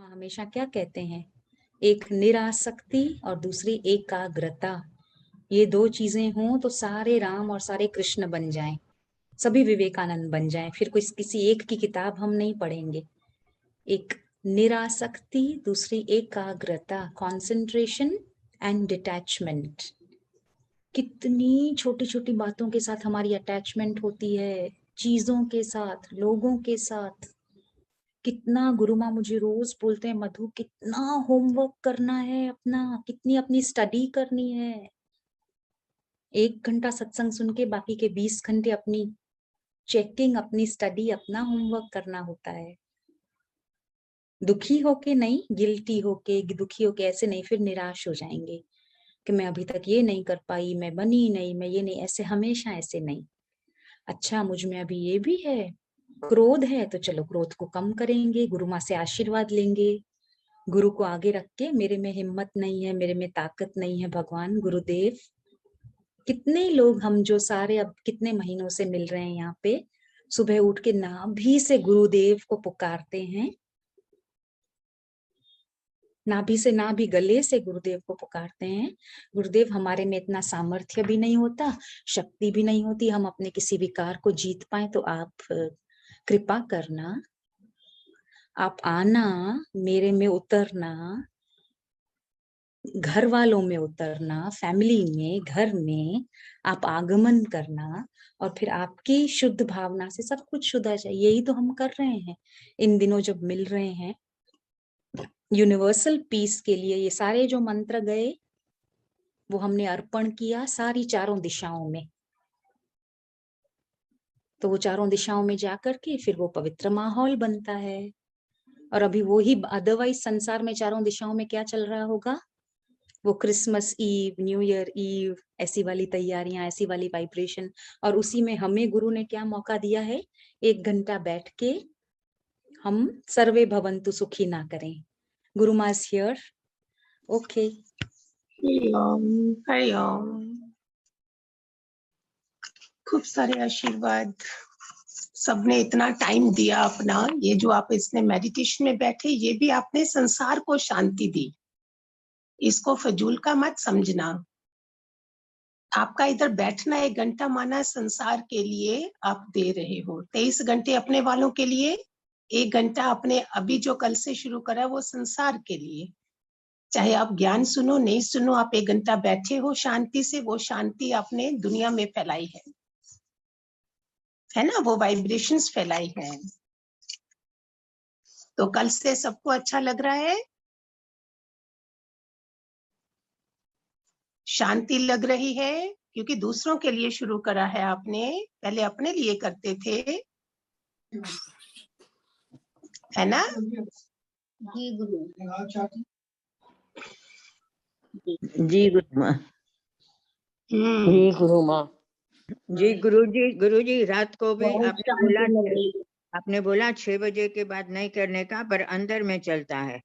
माँ हमेशा क्या कहते हैं, एक निरासक्ति और दूसरी एकाग्रता। ये दो चीजें हों तो सारे राम और सारे कृष्ण बन जाएं, सभी विवेकानंद बन जाएं। फिर कोई किसी एक की किताब हम नहीं पढ़ेंगे। एक निरासक्ति, दूसरी एकाग्रता, कॉन्सेंट्रेशन एंड डिटैचमेंट। कितनी छोटी छोटी बातों के साथ हमारी अटैचमेंट होती है, चीजों के साथ, लोगों के साथ। कितना गुरु माँ मुझे रोज बोलते हैं, मधु कितना होमवर्क करना है अपना, कितनी अपनी स्टडी करनी है। 1 घंटा सत्संग सुन के बाकी के 20 घंटे अपनी चेकिंग, अपनी स्टडी, अपना होमवर्क करना होता है। दुखी होके नहीं, गिल्टी होके, दुखी होके ऐसे नहीं, फिर निराश हो जाएंगे कि मैं अभी तक ये नहीं कर पाई, मैं बनी नहीं, मैं ये नहीं, ऐसे हमेशा ऐसे नहीं। अच्छा, मुझ में अभी ये भी है, क्रोध है, तो चलो क्रोध को कम करेंगे, गुरु माँ से आशीर्वाद लेंगे। गुरु को आगे रख के, मेरे में हिम्मत नहीं है, मेरे में ताकत नहीं है, भगवान गुरुदेव। कितने लोग हम जो सारे अब कितने महीनों से मिल रहे हैं यहाँ पे, सुबह उठ के नाभि से गुरुदेव को पुकारते हैं, नाभि से, नाभि गले से गुरुदेव को पुकारते हैं। गुरुदेव, हमारे में इतना सामर्थ्य भी नहीं होता, शक्ति भी नहीं होती, हम अपने किसी विकार को जीत पाए, तो आप कृपा करना, आप आना, मेरे में उतरना, घर वालों में उतरना, फैमिली में, घर में आप आगमन करना, और फिर आपकी शुद्ध भावना से सब कुछ शुद्ध आ जाए। यही तो हम कर रहे हैं इन दिनों जब मिल रहे हैं यूनिवर्सल पीस के लिए। ये सारे जो मंत्र गए वो हमने अर्पण किया सारी चारों दिशाओं में, तो वो चारों दिशाओं में जाकर के फिर वो पवित्र माहौल बनता है। और अभी वो ही अदरवाइज संसार में चारों दिशाओं में क्या चल रहा होगा, वो Christmas eve, new year eve, ऐसी वाली तैयारियां, ऐसी वाली वाइब्रेशन। और उसी में हमें गुरु ने क्या मौका दिया है, 1 घंटा बैठ के हम सर्वे भवंतु सुखी ना करें। गुरु माँ is here. Okay, Hariom Hariom. खूब सारे आशीर्वाद। सबने इतना टाइम दिया अपना, ये जो आप इसने मेडिटेशन में बैठे, ये भी आपने संसार को शांति दी। इसको फजूल का मत समझना। आपका इधर बैठना 1 घंटा माना संसार के लिए आप दे रहे हो, 23 घंटे अपने वालों के लिए, 1 घंटा अपने अभी जो कल से शुरू करा वो संसार के लिए। चाहे आप ज्ञान सुनो नहीं सुनो, आप 1 घंटा बैठे हो शांति से, वो शांति आपने दुनिया में फैलाई है ना, वो वाइब्रेशंस फैलाई है। तो कल से सबको अच्छा लग रहा है, शांति लग रही है, क्योंकि दूसरों के लिए शुरू करा है आपने, पहले अपने लिए करते थे, है ना। जी गुरु जी गुरु माँ, जी गुरु माँ, जी गुरु जी रात को भी आपने बोला 6 बजे के बाद नहीं करने का, पर अंदर में चलता है।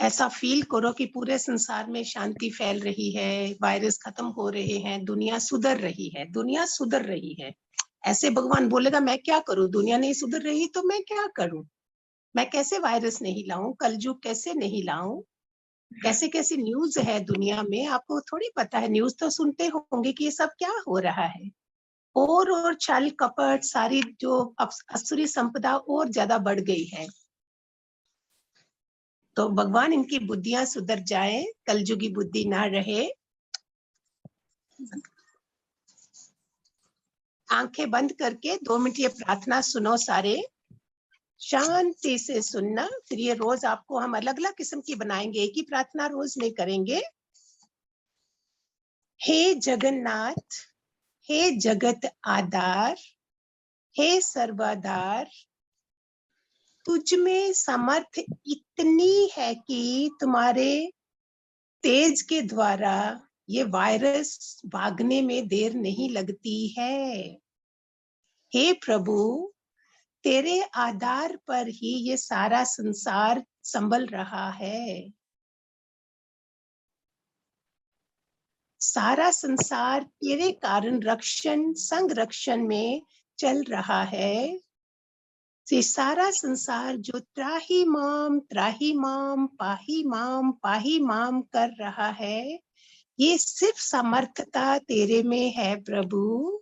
ऐसा फील करो कि पूरे संसार में शांति फैल रही है, वायरस खत्म हो रहे हैं, दुनिया सुधर रही है, दुनिया सुधर रही है। ऐसे भगवान बोलेगा मैं क्या करूं, दुनिया नहीं सुधर रही तो मैं क्या करूं, मैं कैसे वायरस नहीं लाऊं, कलयुग कैसे नहीं लाऊं, कैसे कैसे न्यूज है दुनिया में, आपको थोड़ी पता है, न्यूज तो सुनते होंगे कि ये सब क्या हो रहा है। और छल कपट, सारी जो असुरी संपदा और ज्यादा बढ़ गई है। तो भगवान इनकी बुद्धियां सुधर जाए, कलयुगी बुद्धि ना रहे। आंखें बंद करके 2 मिनट ये प्रार्थना सुनो सारे, शांति से सुनना। फिर ये रोज आपको हम अलग अलग किस्म की बनाएंगे, एक ही प्रार्थना रोज नहीं करेंगे। हे जगन्नाथ, हे जगत आधार, हे सर्वाधार, तुझ में समर्थ इतनी है कि तुम्हारे तेज के द्वारा ये वायरस भागने में देर नहीं लगती है। हे प्रभु, तेरे आधार पर ही ये सारा संसार संभल रहा है। सारा संसार तेरे कारण रक्षण संरक्षण में चल रहा है। ये सारा संसार जो त्राही माम पाही माम कर रहा है, ये सिर्फ समर्थता तेरे में है प्रभु।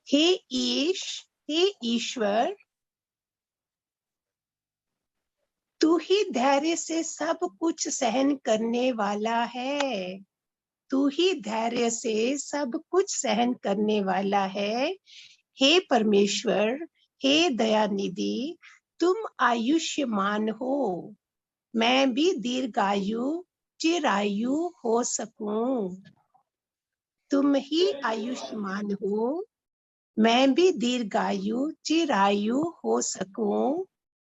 हे ईश, हे ईश्वर, तू ही धैर्य से सब कुछ सहन करने वाला है। तू ही धैर्य से सब कुछ सहन करने वाला है। हे परमेश्वर, हे दयानिधि, तुम आयुष्मान हो, मैं भी दीर्घायु चिरायु हो सकूं। तुम ही आयुष्मान हो, मैं भी दीर्घायु चिरायु हो सकूं,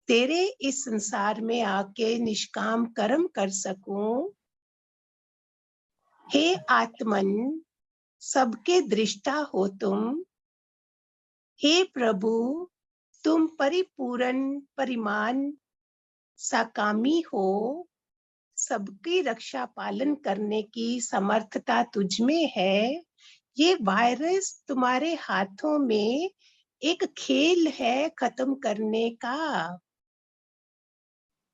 तेरे इस संसार में आके निष्काम कर्म कर सकूं। हे आत्मन, सबके दृष्टा हो तुम। हे प्रभु, तुम परिपूर्ण परिमाण साकामी हो, सबकी रक्षा पालन करने की समर्थता तुझ में है। ये वायरस तुम्हारे हाथों में एक खेल है खत्म करने का।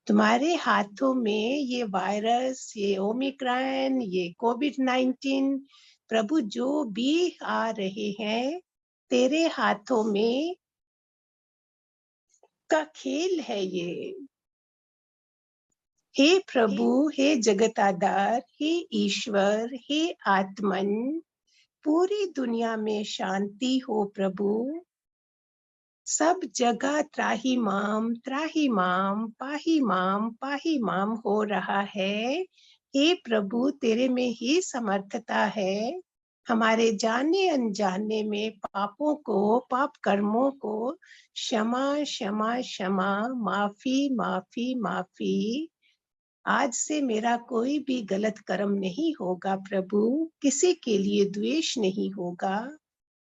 तुम्हारे हाथों में ये वायरस, ये ओमिक्रॉन, ये कोविड-19, प्रभु जो भी आ रहे हैं, तेरे हाथों में का खेल है ये। हे प्रभु, हे जगताधार, हे ईश्वर, हे आत्मन, पूरी दुनिया में शांति हो प्रभु। सब जगह त्राही माम पाही माम हो रहा है। हे प्रभु, तेरे में ही समर्थता है। हमारे जाने अनजाने में पापों को, पाप कर्मों को क्षमा क्षमा क्षमा, माफी माफी माफी। आज से मेरा कोई भी गलत कर्म नहीं होगा प्रभु, किसी के लिए द्वेष नहीं होगा,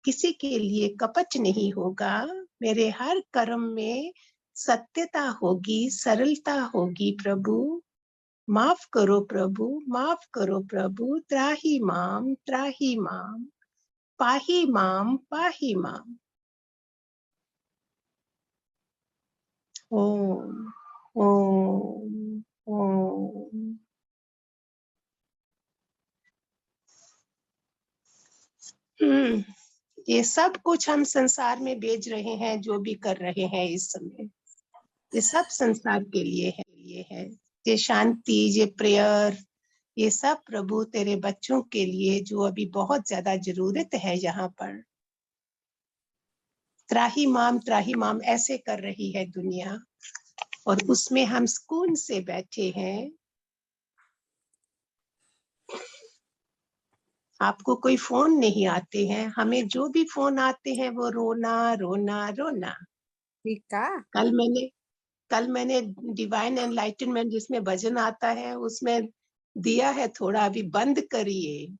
किसी के लिए कपट नहीं होगा। मेरे हर कर्म में सत्यता होगी, सरलता होगी प्रभु। माफ करो प्रभु, माफ करो प्रभु। त्राही माम पाही माम। ओम ओम ओम। ये सब कुछ हम संसार में भेज रहे हैं, जो भी कर रहे हैं इस समय, ये सब संसार के लिए है। ये शांति, ये प्रेयर, ये सब प्रभु तेरे बच्चों के लिए जो अभी बहुत ज्यादा जरूरत है यहाँ पर। त्राही माम ऐसे कर रही है दुनिया, और उसमें हम सुकून से बैठे हैं। आपको कोई फोन नहीं आते हैं, हमें जो भी फोन आते हैं वो रोना रोना रोना। ठीक है। कल मैंने डिवाइन एनलाइटनमेंट जिसमें भजन आता है उसमें दिया है थोड़ा, अभी बंद करिए।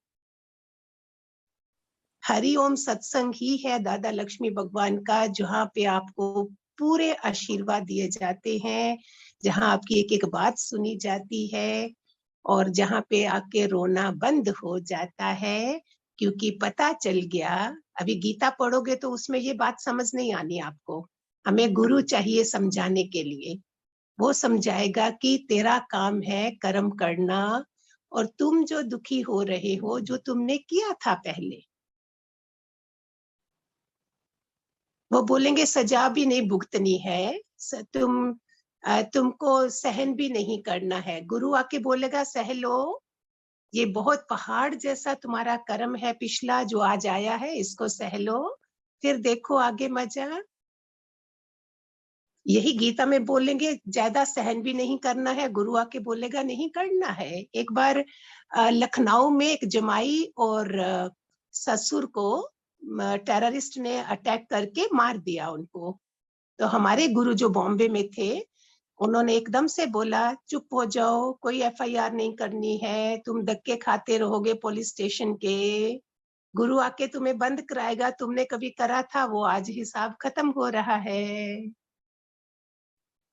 हरि ओम सत्संग ही है दादा लक्ष्मी भगवान का, जहाँ पे आपको पूरे आशीर्वाद दिए जाते हैं, जहाँ आपकी एक एक बात सुनी जाती है, और जहाँ पे आके रोना बंद हो जाता है, क्योंकि पता चल गया। अभी गीता पढ़ोगे तो उसमें ये बात समझ नहीं आनी आपको, हमें गुरु चाहिए समझाने के लिए। वो समझाएगा कि तेरा काम है कर्म करना, और तुम जो दुखी हो रहे हो, जो तुमने किया था पहले, वो बोलेंगे सजा भी नहीं भुगतनी है, तुमको सहन भी नहीं करना है। गुरु आके बोलेगा सह लो, ये बहुत पहाड़ जैसा तुम्हारा कर्म है पिछला जो आज आया है, इसको सह लो, फिर देखो आगे मजा। यही गीता में बोलेंगे ज्यादा सहन भी नहीं करना है, गुरु आके बोलेगा नहीं करना है। एक बार लखनऊ में एक जमाई और ससुर को टेररिस्ट ने अटैक करके मार दिया उनको। तो हमारे गुरु जो बॉम्बे में थे, उन्होंने एकदम से बोला चुप हो जाओ, कोई एफआईआर नहीं करनी है, तुम धक्के खाते रहोगे पुलिस स्टेशन के, गुरु आके तुम्हें बंद कराएगा, तुमने कभी करा था वो आज हिसाब खत्म हो रहा है।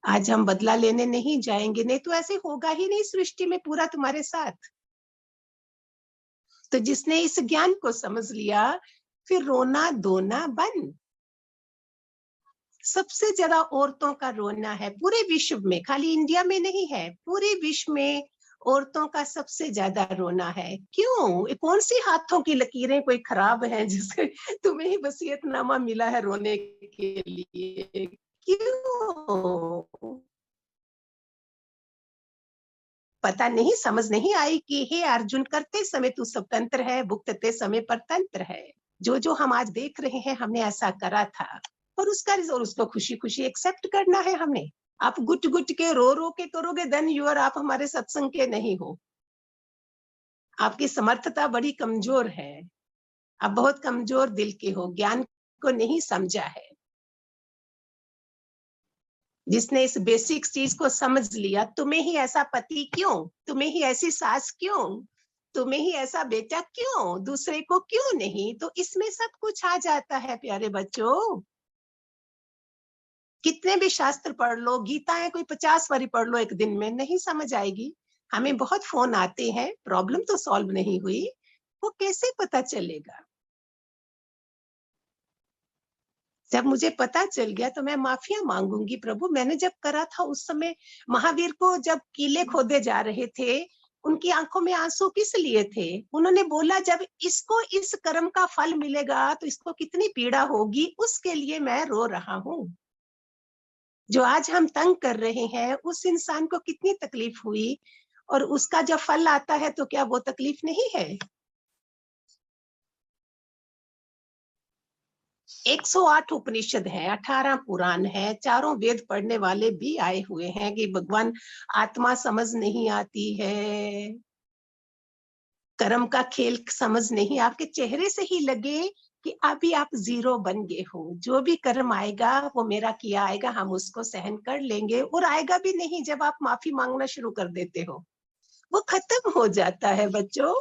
आज हम बदला लेने नहीं जाएंगे, नहीं तो ऐसे होगा ही नहीं सृष्टि में पूरा तुम्हारे साथ। तो जिसने इस ज्ञान को समझ लिया फिर रोना धोना बंद। सबसे ज्यादा औरतों का रोना है पूरे विश्व में, खाली इंडिया में नहीं है, पूरे विश्व में औरतों का सबसे ज्यादा रोना है। क्यों? ये कौन सी हाथों की लकीरें कोई खराब है जिससे तुम्हें ही वसीयतनामा मिला है रोने के लिए? क्यों? पता नहीं, समझ नहीं आई कि हे अर्जुन, करते समय तू स्वतंत्र है, भुगतते समय परतंत्र है। जो जो हम आज देख रहे हैं हमने ऐसा करा था, और उसको खुशी खुशी एक्सेप्ट करना है हमने। आप गुट गुट के रो के करोगे देन आप हमारे सत्संग के नहीं हो। आपकी समर्थता बड़ी कमजोर है, आप बहुत कमजोर दिल के हो, ज्ञान को नहीं समझा है। जिसने इस बेसिक चीज को समझ लिया, तुम्हें ही ऐसा पति क्यों, तुम्हें ही ऐसी सास क्यों, तुम्हें ही ऐसा बेटा क्यों, दूसरे को क्यों नहीं, तो इसमें सब कुछ आ जाता है प्यारे बच्चों। कितने भी शास्त्र पढ़ लो, गीताएं कोई 50 बारी पढ़ लो एक दिन में, नहीं समझ आएगी। हमें बहुत फोन आते हैं, प्रॉब्लम तो सॉल्व नहीं हुई, वो कैसे पता चलेगा? जब मुझे पता चल गया तो मैं माफिया मांगूंगी प्रभु। मैंने जब करा था उस समय, महावीर को जब कीले खोदे जा रहे थे, उनकी आंखों में आंसू किस लिए थे? उन्होंने बोला जब इसको इस कर्म का फल मिलेगा तो इसको कितनी पीड़ा होगी, उसके लिए मैं रो रहा हूँ। जो आज हम तंग कर रहे हैं, उस इंसान को कितनी तकलीफ हुई, और उसका जब फल आता है तो क्या वो तकलीफ नहीं है? 108 उपनिषद है, 18 पुराण है, चारों वेद पढ़ने वाले भी आए हुए हैं कि भगवान आत्मा समझ नहीं आती है, कर्म का खेल समझ नहीं। आपके चेहरे से ही लगे कि अभी आप जीरो बन गए हो, जो भी कर्म आएगा वो मेरा किया आएगा, हम उसको सहन कर लेंगे, और आएगा भी नहीं जब आप माफी मांगना शुरू कर देते हो, वो खत्म हो जाता है बच्चों।